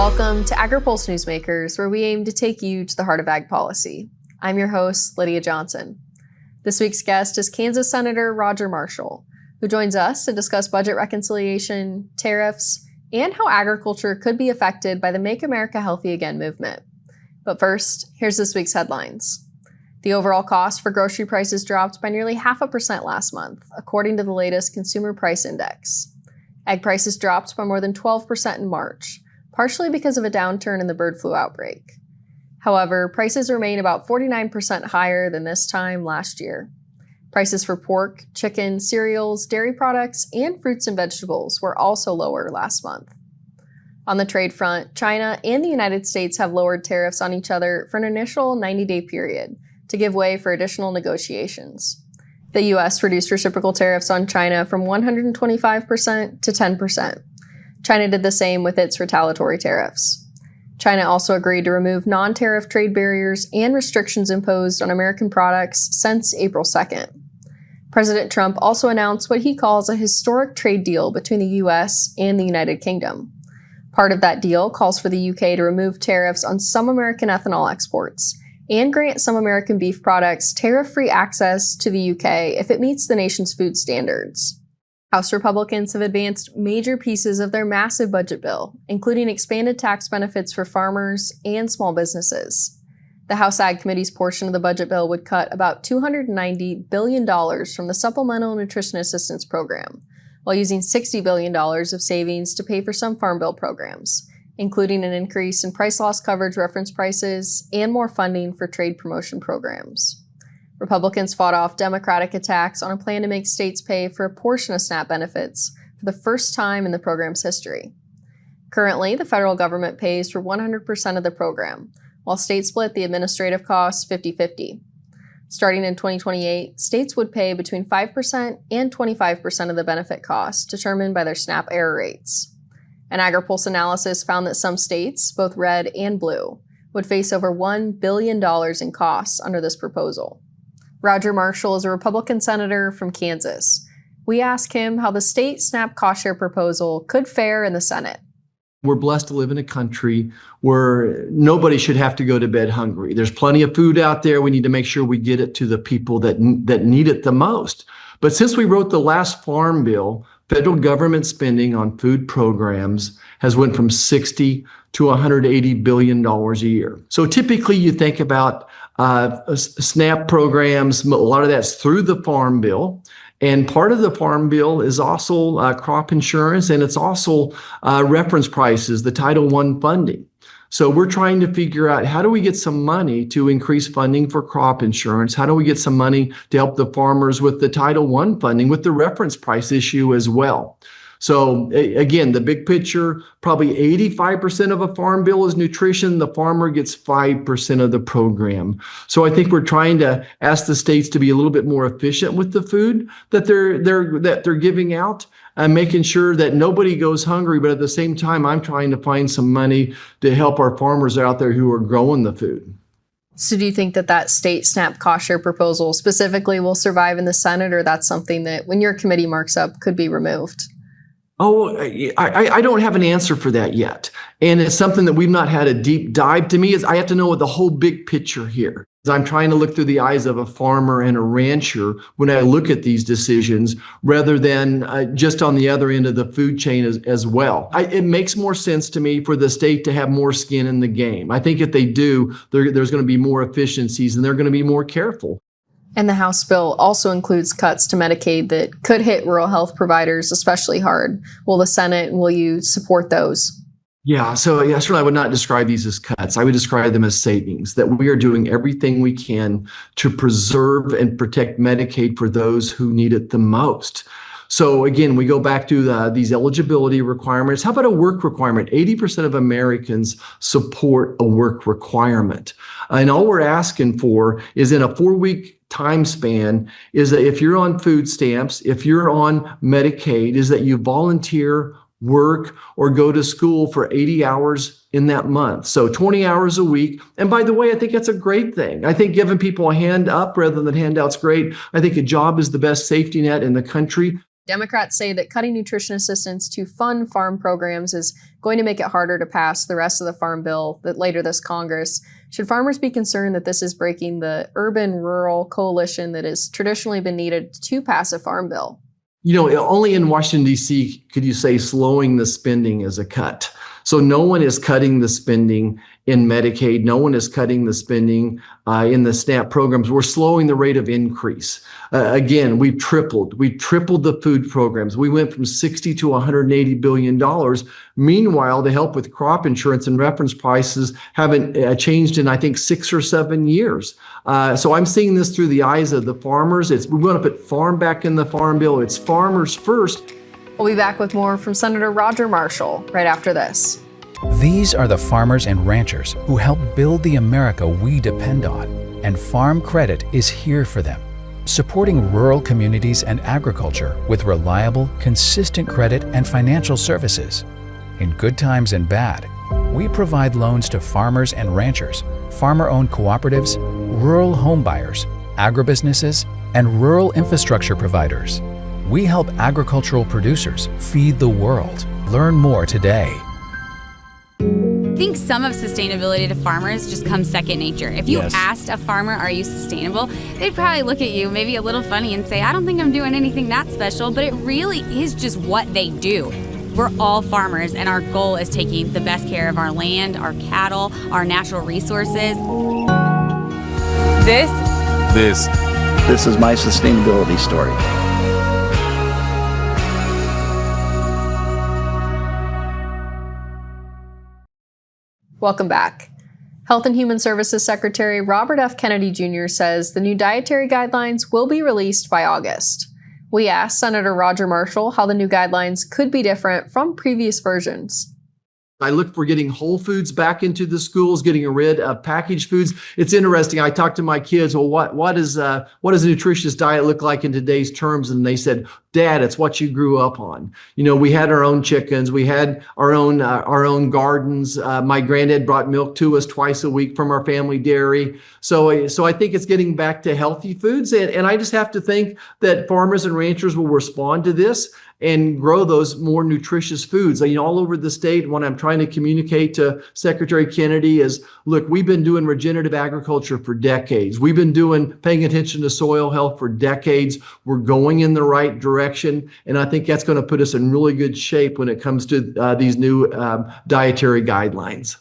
Welcome to Agri-Pulse Newsmakers, where we aim to take you to the heart of ag policy. I'm your host, Lydia Johnson. This week's guest is Kansas Senator Roger Marshall, who joins us to discuss budget reconciliation, tariffs, and how agriculture could be affected by the Make America Healthy Again movement. But first, here's this week's headlines. The overall cost for grocery prices dropped by nearly 0.5% last month, according to the latest Consumer Price Index. Egg prices dropped by more than 12% in March, partially because of a downturn in the bird flu outbreak. However, prices remain about 49% higher than this time last year. Prices for pork, chicken, cereals, dairy products, and fruits and vegetables were also lower last month. On the trade front, China and the United States have lowered tariffs on each other for an initial 90-day period to give way for additional negotiations. The U.S. reduced reciprocal tariffs on China from 125% to 10%. China did the same with its retaliatory tariffs. China also agreed to remove non-tariff trade barriers and restrictions imposed on American products since April 2nd. President Trump also announced what he calls a historic trade deal between the U.S. and the United Kingdom. Part of that deal calls for the U.K. to remove tariffs on some American ethanol exports and grant some American beef products tariff-free access to the U.K. if it meets the nation's food standards. House Republicans have advanced major pieces of their massive budget bill, including expanded tax benefits for farmers and small businesses. The House Ag Committee's portion of the budget bill would cut about $290 billion from the Supplemental Nutrition Assistance Program, while using $60 billion of savings to pay for some Farm Bill programs, including an increase in price loss coverage reference prices and more funding for trade promotion programs. Republicans fought off Democratic attacks on a plan to make states pay for a portion of SNAP benefits for the first time in the program's history. Currently, the federal government pays for 100% of the program, while states split the administrative costs 50-50. Starting in 2028, states would pay between 5% and 25% of the benefit costs determined by their SNAP error rates. An Agri-Pulse analysis found that some states, both red and blue, would face over $1 billion in costs under this proposal. Roger Marshall is a Republican senator from Kansas. We ask him how the state SNAP cost share proposal could fare in the Senate. We're blessed to live in a country where nobody should have to go to bed hungry. There's plenty of food out there. We need to make sure we get it to the people that need it the most. But since we wrote the last farm bill, federal government spending on food programs has went from $60 to $180 billion a year. So typically you think about SNAP programs, a lot of that's through the Farm Bill. And part of the Farm Bill is also crop insurance, and it's also reference prices, the Title I funding. So we're trying to figure out, how do we get some money to increase funding for crop insurance? How do we get some money to help the farmers with the Title I funding, with the reference price issue as well? So again, the big picture, probably 85% of a farm bill is nutrition. The farmer gets 5% of the program. So I think we're trying to ask the states to be a little bit more efficient with the food that they're giving out, and making sure that nobody goes hungry. But at the same time, I'm trying to find some money to help our farmers out there who are growing the food. So do you think that state SNAP cost share proposal specifically will survive in the Senate, or that's something that, when your committee marks up, could be removed? Oh, I don't have an answer for that yet. And it's something that we've not had a deep dive. To me, I have to know the whole big picture here. I'm trying to look through the eyes of a farmer and a rancher when I look at these decisions, rather than just on the other end of the food chain as well. It makes more sense to me for the state to have more skin in the game. I think if they do, there's going to be more efficiencies, and they're going to be more careful. And the House bill also includes cuts to Medicaid that could hit rural health providers especially hard. Will the Senate, will you support those? Yeah, so certainly I would not describe these as cuts. I would describe them as savings, that we are doing everything we can to preserve and protect Medicaid for those who need it the most. So again, we go back to these eligibility requirements. How about a work requirement? 80% of Americans support a work requirement. And all we're asking for is, in a 4-week time span, is that if you're on food stamps, if you're on Medicaid, is that you volunteer, work, or go to school for 80 hours in that month. So 20 hours a week. And by the way, I think that's a great thing. I think giving people a hand up rather than handouts great. I think a job is the best safety net in the country. Democrats say that cutting nutrition assistance to fund farm programs is going to make it harder to pass the rest of the farm bill that later this Congress. Should farmers be concerned that this is breaking the urban-rural coalition that has traditionally been needed to pass a farm bill? Only in Washington, D.C. could you say slowing the spending is a cut. So no one is cutting the spending in Medicaid. No one is cutting the spending in the SNAP programs. We're slowing the rate of increase. Again, we've tripled the food programs. We went from $60 to $180 billion. Meanwhile, to help with crop insurance and reference prices haven't changed in, I think, 6 or 7 years. So I'm seeing this through the eyes of the farmers. We want to put farm back in the farm bill. It's farmers first. We'll be back with more from Senator Roger Marshall right after this. These are the farmers and ranchers who help build the America we depend on, and Farm Credit is here for them, supporting rural communities and agriculture with reliable, consistent credit and financial services. In good times and bad, we provide loans to farmers and ranchers, farmer-owned cooperatives, rural home buyers, agribusinesses, and rural infrastructure providers. We help agricultural producers feed the world. Learn more today. I think some of sustainability to farmers just comes second nature. If you asked a farmer, are you sustainable? They'd probably look at you maybe a little funny and say, I don't think I'm doing anything that special, but it really is just what they do. We're all farmers, and our goal is taking the best care of our land, our cattle, our natural resources. This is my sustainability story. Welcome back. Health and Human Services Secretary Robert F. Kennedy Jr. says the new dietary guidelines will be released by August. We asked Senator Roger Marshall how the new guidelines could be different from previous versions. I look for getting whole foods back into the schools, getting rid of packaged foods. It's interesting. I talked to my kids. Well, what does a nutritious diet look like in today's terms? And they said, Dad, it's what you grew up on. We had our own chickens. We had our own gardens. My granddad brought milk to us twice a week from our family dairy. So I think it's getting back to healthy foods. And I just have to think that farmers and ranchers will respond to this and grow those more nutritious foods. All over the state, what I'm trying to communicate to Secretary Kennedy is, look, we've been doing regenerative agriculture for decades. We've been paying attention to soil health for decades. We're going in the right direction. And I think that's going to put us in really good shape when it comes to these new dietary guidelines.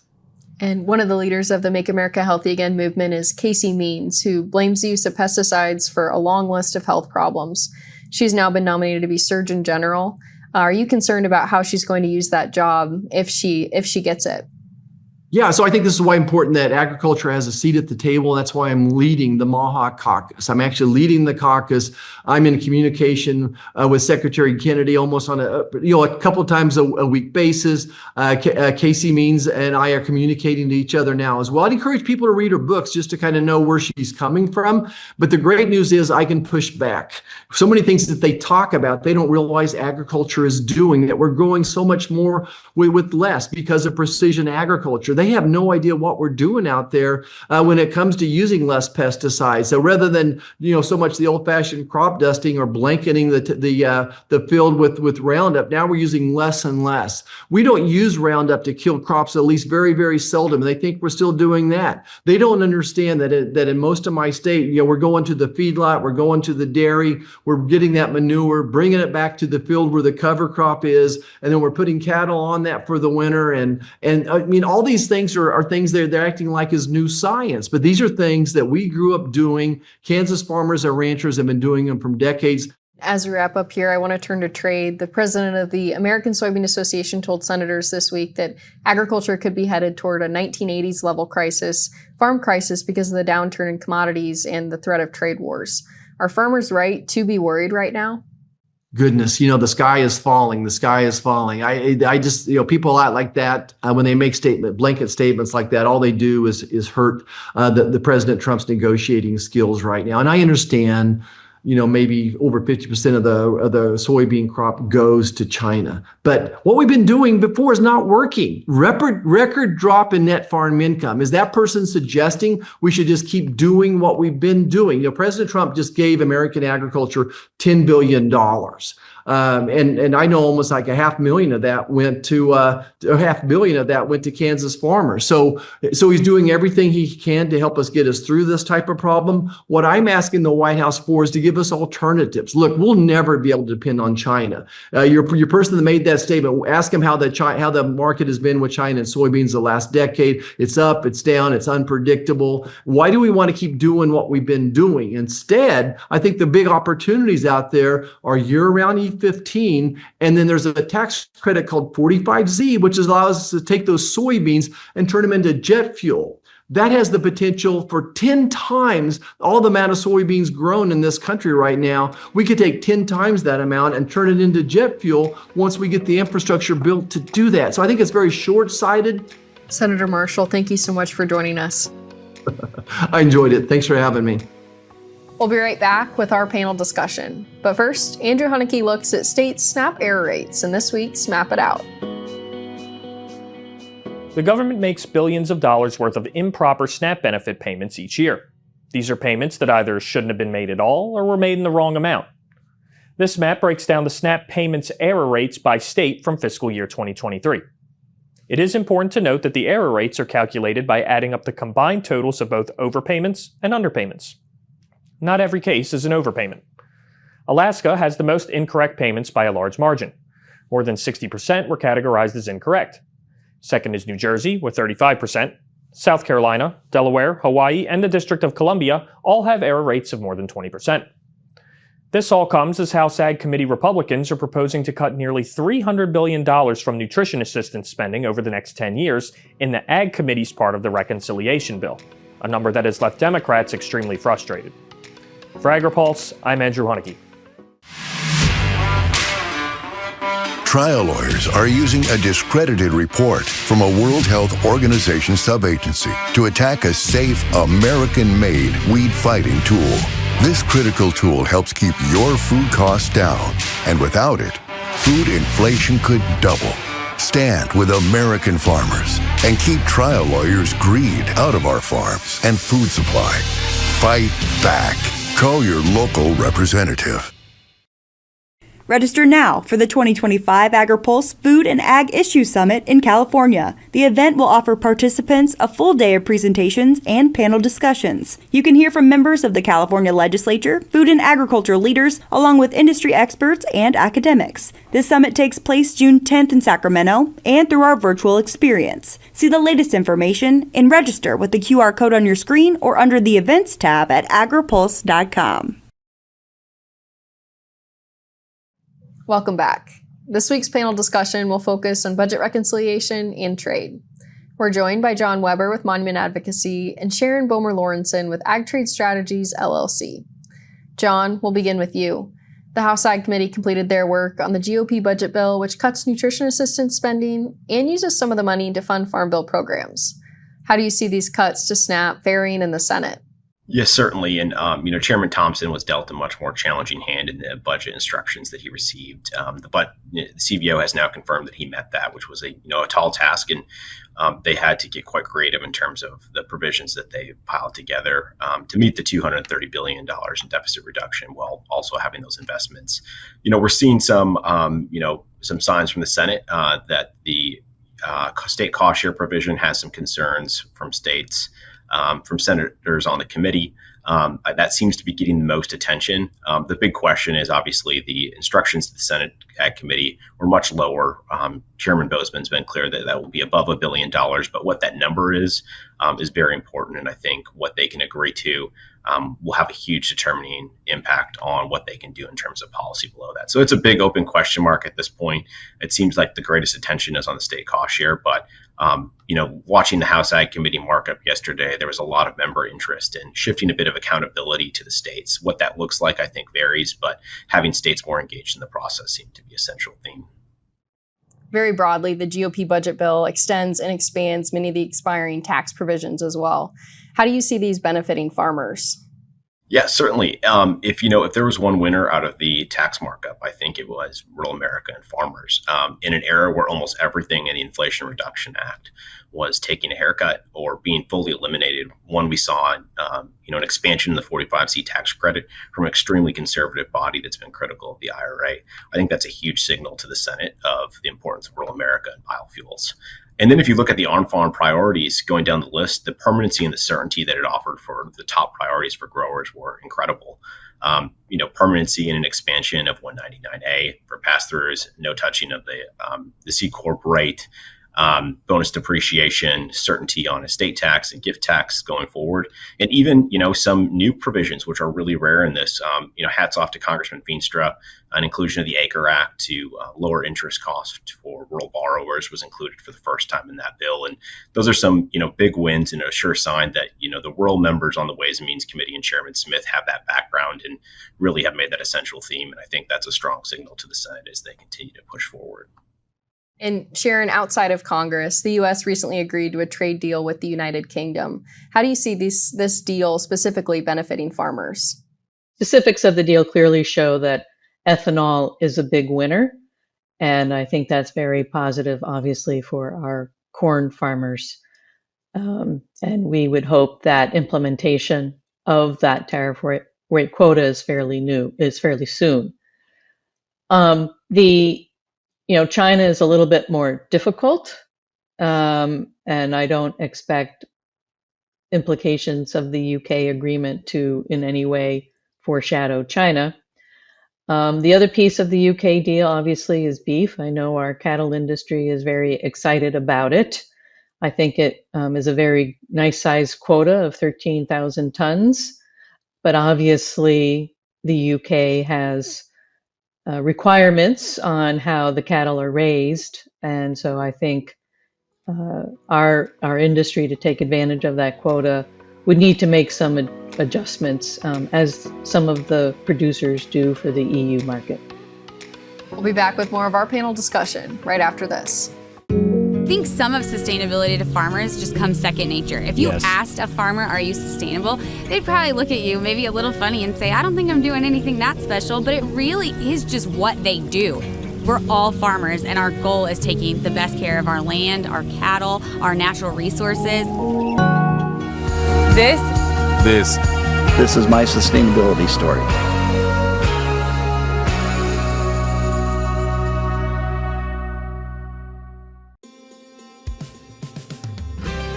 And one of the leaders of the Make America Healthy Again movement is Casey Means, who blames the use of pesticides for a long list of health problems. She's now been nominated to be Surgeon General. Are you concerned about how she's going to use that job if she gets it? Yeah, so I think this is why important that agriculture has a seat at the table. That's why I'm leading the MAHA caucus. I'm actually leading the caucus. I'm in communication with Secretary Kennedy almost on a couple of times a week basis. Casey Means and I are communicating to each other now as well. I'd encourage people to read her books just to kind of know where she's coming from. But the great news is I can push back. So many things that they talk about, they don't realize agriculture is doing, that we're growing so much more with less because of precision agriculture. They have no idea what we're doing out there when it comes to using less pesticides. So rather than so much the old-fashioned crop dusting or blanketing the field with Roundup, now we're using less and less. We don't use Roundup to kill crops, at least very, very seldom. They think we're still doing that. They don't understand that in most of my state, we're going to the feedlot, we're going to the dairy, we're getting that manure, bringing it back to the field where the cover crop is, and then we're putting cattle on that for the winter. And I mean, all these things are things they're acting like is new science, but these are things that we grew up doing. Kansas farmers and ranchers have been doing them for decades. As we wrap up here, I want to turn to trade. The president of the American Soybean Association told senators this week that agriculture could be headed toward a 1980s level farm crisis because of the downturn in commodities and the threat of trade wars. Are farmers right to be worried right now? Goodness, the sky is falling. The sky is falling. I just, people out like that, when they make blanket statements like that, all they do is hurt the President Trump's negotiating skills right now. And I understand, maybe over 50% of the soybean crop goes to China. But what we've been doing before is not working. Record drop in net farm income. Is that person suggesting we should just keep doing what we've been doing? President Trump just gave American agriculture $10 billion. And I know almost like $500,000 of that went to $500 million of that went to Kansas farmers. So he's doing everything he can to help us get us through this type of problem. What I'm asking the White House for is to give us alternatives. Look, we'll never be able to depend on China. Your person that made that statement, ask him how the market has been with China and soybeans the last decade. It's up, it's down, it's unpredictable. Why do we want to keep doing what we've been doing? Instead, I think the big opportunities out there are year-round E15, and then there's a tax credit called 45Z, which allows us to take those soybeans and turn them into jet fuel. That has the potential for 10 times all the amount of soybeans grown in this country right now. We could take 10 times that amount and turn it into jet fuel once we get the infrastructure built to do that. So I think it's very short-sighted. Senator Marshall, thank you so much for joining us. I enjoyed it. Thanks for having me. We'll be right back with our panel discussion. But first, Andrew Huneke looks at state SNAP error rates in this week's Map It Out. The government makes billions of dollars worth of improper SNAP benefit payments each year. These are payments that either shouldn't have been made at all or were made in the wrong amount. This map breaks down the SNAP payments error rates by state from fiscal year 2023. It is important to note that the error rates are calculated by adding up the combined totals of both overpayments and underpayments. Not every case is an overpayment. Alaska has the most incorrect payments by a large margin. More than 60% were categorized as incorrect. Second is New Jersey with 35%. South Carolina, Delaware, Hawaii, and the District of Columbia all have error rates of more than 20%. This all comes as House Ag Committee Republicans are proposing to cut nearly $300 billion from nutrition assistance spending over the next 10 years in the Ag Committee's part of the reconciliation bill, a number that has left Democrats extremely frustrated. For Agri-Pulse, I'm Andrew Huneke. Trial lawyers are using a discredited report from a World Health Organization subagency to attack a safe, American-made weed-fighting tool. This critical tool helps keep your food costs down, and without it, food inflation could double. Stand with American farmers and keep trial lawyers' greed out of our farms and food supply. Fight back. Call your local representative. Register now for the 2025 Agri-Pulse Food and Ag Issue Summit in California. The event will offer participants a full day of presentations and panel discussions. You can hear from members of the California Legislature, food and agriculture leaders, along with industry experts and academics. This summit takes place June 10th in Sacramento and through our virtual experience. See the latest information and register with the QR code on your screen or under the Events tab at agripulse.com. Welcome back. This week's panel discussion will focus on budget reconciliation and trade. We're joined by John Weber with Monument Advocacy and Sharon Bomer Lauritsen with AgTrade Strategies, LLC. John, we'll begin with you. The House Ag Committee completed their work on the GOP budget bill, which cuts nutrition assistance spending and uses some of the money to fund Farm Bill programs. How do you see these cuts to SNAP varying in the Senate? Yes, certainly. And, Chairman Thompson was dealt a much more challenging hand in the budget instructions that he received. The CBO has now confirmed that he met that, which was a tall task. And they had to get quite creative in terms of the provisions that they piled together to meet the $230 billion in deficit reduction while also having those investments. We're seeing some signs from the Senate that the state cost share provision has some concerns from states. From senators on the committee. That seems to be getting the most attention. The big question is obviously the instructions to the Senate Ag Committee were much lower. Chairman Bozeman's been clear that that will be above $1 billion, but what that number is very important. And I think what they can agree to will have a huge determining impact on what they can do in terms of policy below that. So it's a big open question mark at this point. It seems like the greatest attention is on the state cost share, but watching the House Ag Committee markup yesterday, there was a lot of member interest in shifting a bit of accountability to the states. What that looks like, I think, varies, but having states more engaged in the process seemed to be a central theme. Very broadly, the GOP budget bill extends and expands many of the expiring tax provisions as well. How do you see these benefiting farmers? Yeah, certainly. If there was one winner out of the big tax markup. I think it was rural America and farmers in an era where almost everything in the Inflation Reduction Act was taking a haircut or being fully eliminated. One, we saw an expansion in the 45C tax credit from an extremely conservative body that's been critical of the IRA. I think that's a huge signal to the Senate of the importance of rural America and biofuels. And then if you look at the on-farm priorities going down the list, the permanency and the certainty that it offered for the top priorities for growers were incredible. Permanency and an expansion of 199A for pass-throughs, no touching of the C Corp rate, bonus depreciation, certainty on estate tax and gift tax going forward, and even some new provisions which are really rare in this. Hats off to Congressman Feenstra. An inclusion of the Acre Act to lower interest costs for rural borrowers was included for the first time in that bill, and those are some big wins and a sure sign that the rural members on the Ways and Means Committee and Chairman Smith have that background and really have made that essential theme. And I think that's a strong signal to the Senate as they continue to push forward. And Sharon, outside of Congress, the U.S. recently agreed to a trade deal with the United Kingdom. How do you see this deal specifically benefiting farmers? Specifics of the deal clearly show that ethanol is a big winner, and I think that's very positive, obviously, for our corn farmers. And we would hope that implementation of that tariff rate quota is fairly soon. China is a little bit more difficult, and I don't expect implications of the UK agreement to in any way foreshadow China. The other piece of the UK deal, obviously, is beef. I know our cattle industry is very excited about it. I think it is a very nice size quota of 13,000 tons, but obviously the UK has requirements on how the cattle are raised, and so I think our industry, to take advantage of that quota, would need to make some adjustments, as some of the producers do for the EU market. We'll be back with more of our panel discussion right after this. I think some of sustainability to farmers just comes second nature. If you asked a farmer, are you sustainable? They'd probably look at you maybe a little funny and say, I don't think I'm doing anything that special, but it really is just what they do. We're all farmers, and our goal is taking the best care of our land, our cattle, our natural resources. This is my sustainability story.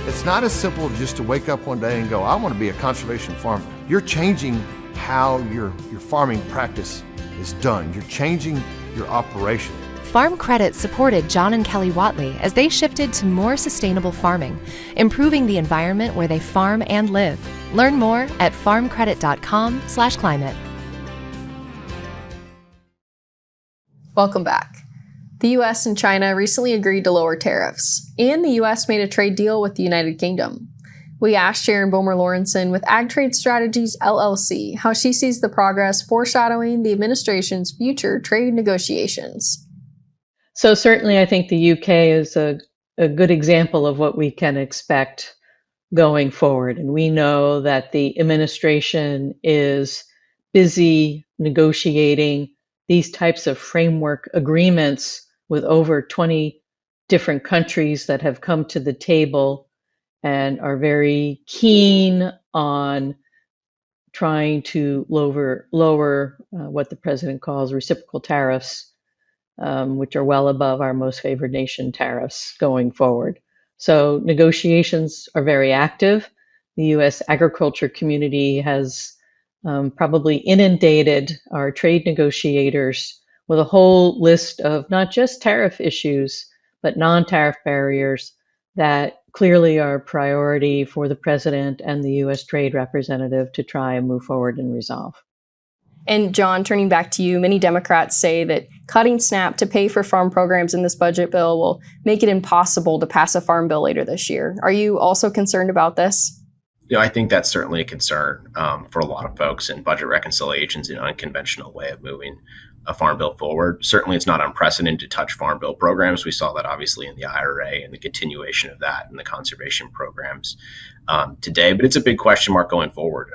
It's not as simple just to wake up one day and go, I want to be a conservation farmer. You're changing how your farming practice is done. You're changing your operation. Farm Credit supported John and Kelly Watley as they shifted to more sustainable farming, improving the environment where they farm and live. Learn more at farmcredit.com/climate. Welcome back. The U.S. and China recently agreed to lower tariffs, and the U.S. made a trade deal with the United Kingdom. We asked Sharon Bomer Lauritsen with AgTrade Strategies, LLC, how she sees the progress foreshadowing the administration's future trade negotiations. So certainly I think the UK is a good example of what we can expect going forward. And we know that the administration is busy negotiating these types of framework agreements with over 20 different countries that have come to the table and are very keen on trying to lower what the president calls reciprocal tariffs, which are well above our most favored nation tariffs going forward. So negotiations are very active. The U.S. agriculture community has probably inundated our trade negotiators with a whole list of not just tariff issues, but non-tariff barriers that clearly are a priority for the president and the U.S. trade representative to try and move forward and resolve. And John, turning back to you, many Democrats say that cutting SNAP to pay for farm programs in this budget bill will make it impossible to pass a farm bill later this year. Are you also concerned about this? I think that's certainly a concern for a lot of folks, and budget reconciliation is an unconventional way of moving a farm bill forward. Certainly, it's not unprecedented to touch farm bill programs. We saw that obviously in the IRA and the continuation of that and the conservation programs today. But it's a big question mark going forward.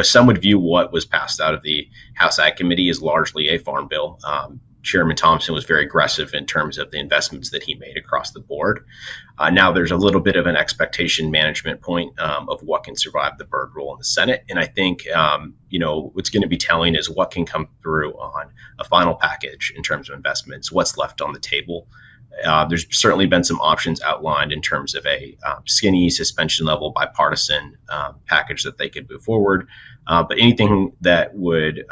Some would view what was passed out of the House Ag Committee as largely a farm bill. Chairman Thompson was very aggressive in terms of the investments that he made across the board. Now there's a little bit of an expectation management point of what can survive the Byrd rule in the Senate. And I think, what's going to be telling is what can come through on a final package in terms of investments, what's left on the table. There's certainly been some options outlined in terms of a skinny suspension level bipartisan package that they could move forward. But anything that would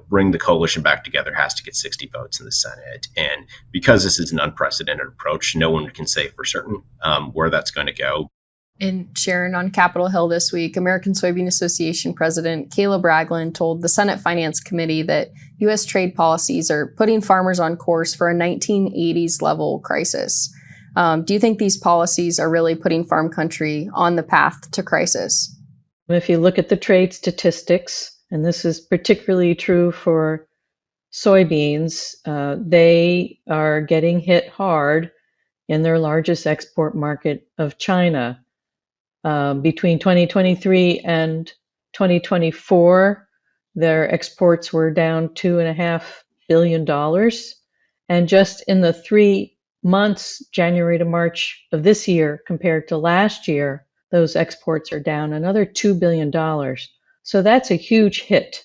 bring the coalition back together has to get 60 votes in the Senate. And because this is an unprecedented approach, no one can say for certain where that's going to go. And Sharon, on Capitol Hill this week, American Soybean Association President Caleb Ragland told the Senate Finance Committee that U.S. trade policies are putting farmers on course for a 1980s level crisis. Do you think these policies are really putting farm country on the path to crisis? If you look at the trade statistics, and this is particularly true for soybeans, they are getting hit hard in their largest export market of China. Between 2023 and 2024, their exports were down $2.5 billion. And just in the 3 months, January to March of this year compared to last year, those exports are down another $2 billion. So that's a huge hit.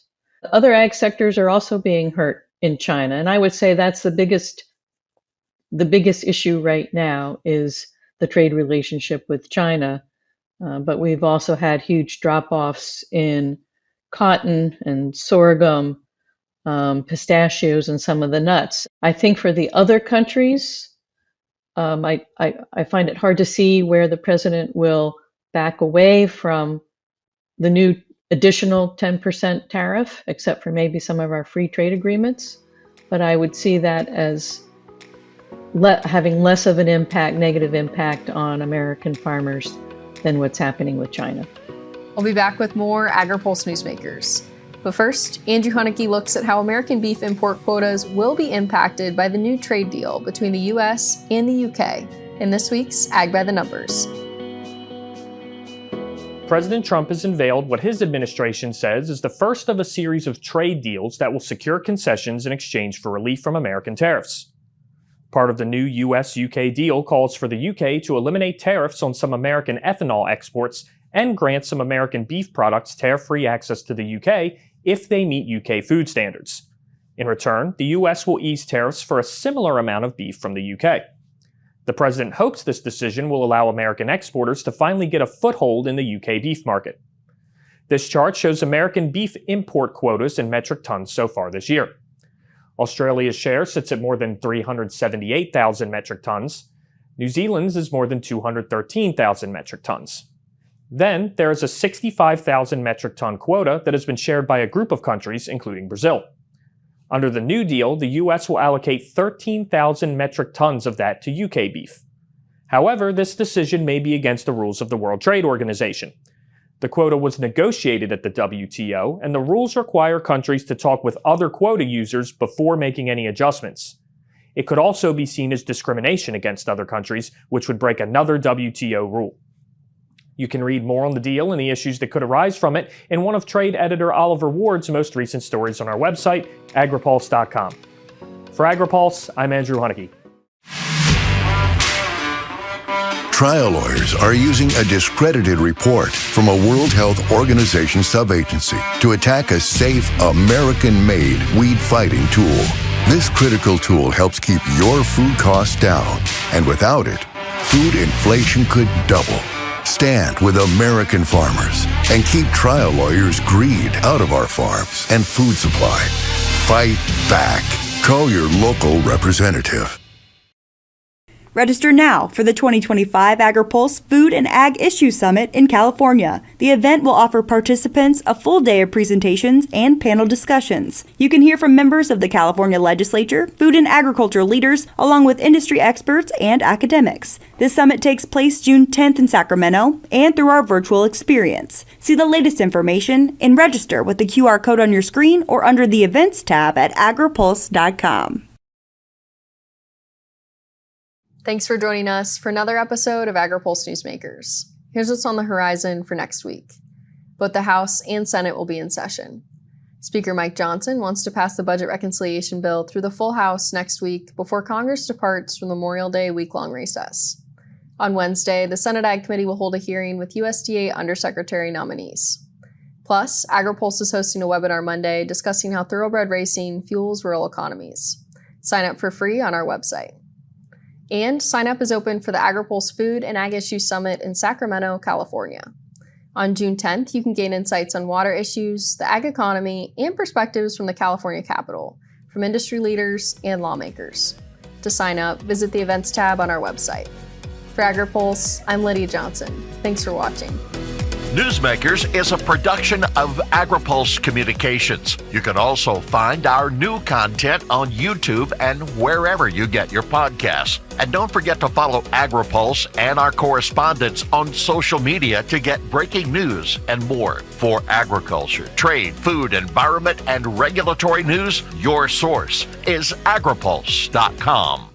Other ag sectors are also being hurt in China. And I would say that's the biggest issue right now is the trade relationship with China. But we've also had huge drop-offs in cotton and sorghum, pistachios, and some of the nuts. I think for the other countries, I find it hard to see where the president will back away from the new additional 10% tariff, except for maybe some of our free trade agreements. But I would see that as having less of an negative impact on American farmers than what's happening with China. We'll be back with more Agri-Pulse Newsmakers. But first, Andrew Huneke looks at how American beef import quotas will be impacted by the new trade deal between the U.S. and the U.K. in this week's Ag by the Numbers. President Trump has unveiled what his administration says is the first of a series of trade deals that will secure concessions in exchange for relief from American tariffs. Part of the new U.S.-UK deal calls for the U.K. to eliminate tariffs on some American ethanol exports and grant some American beef products tariff-free access to the U.K. if they meet U.K. food standards. In return, the U.S. will ease tariffs for a similar amount of beef from the U.K. The president hopes this decision will allow American exporters to finally get a foothold in the U.K. beef market. This chart shows American beef import quotas in metric tons so far this year. Australia's share sits at more than 378,000 metric tons. New Zealand's is more than 213,000 metric tons. Then there is a 65,000 metric ton quota that has been shared by a group of countries, including Brazil. Under the new deal, the U.S. will allocate 13,000 metric tons of that to UK beef. However, this decision may be against the rules of the World Trade Organization. The quota was negotiated at the WTO, and the rules require countries to talk with other quota users before making any adjustments. It could also be seen as discrimination against other countries, which would break another WTO rule. You can read more on the deal and the issues that could arise from it in one of trade editor Oliver Ward's most recent stories on our website, agripulse.com. For Agri-Pulse, I'm Andrew Huneke. Trial lawyers are using a discredited report from a World Health Organization subagency to attack a safe, American-made weed-fighting tool. This critical tool helps keep your food costs down, and without it, food inflation could double. Stand with American farmers and keep trial lawyers' greed out of our farms and food supply. Fight back. Call your local representative. Register now for the 2025 Agri-Pulse Food and Ag Issue Summit in California. The event will offer participants a full day of presentations and panel discussions. You can hear from members of the California Legislature, food and agriculture leaders, along with industry experts and academics. This summit takes place June 10th in Sacramento and through our virtual experience. See the latest information and register with the QR code on your screen or under the Events tab at agripulse.com. Thanks for joining us for another episode of Agri-Pulse Newsmakers. Here's what's on the horizon for next week. Both the House and Senate will be in session. Speaker Mike Johnson wants to pass the budget reconciliation bill through the full House next week before Congress departs from Memorial Day week-long recess. On Wednesday, the Senate Ag Committee will hold a hearing with USDA Undersecretary nominees. Plus, Agri-Pulse is hosting a webinar Monday discussing how thoroughbred racing fuels rural economies. Sign up for free on our website. And sign up is open for the Agri-Pulse Food and Ag Issue Summit in Sacramento, California. On June 10th, you can gain insights on water issues, the ag economy, and perspectives from the California Capitol, from industry leaders and lawmakers. To sign up, visit the Events tab on our website. For Agri-Pulse, I'm Lydia Johnson. Thanks for watching. Newsmakers is a production of Agri-Pulse Communications. You can also find our new content on YouTube and wherever you get your podcasts. And don't forget to follow Agri-Pulse and our correspondents on social media to get breaking news and more. For agriculture, trade, food, environment, and regulatory news, your source is agripulse.com.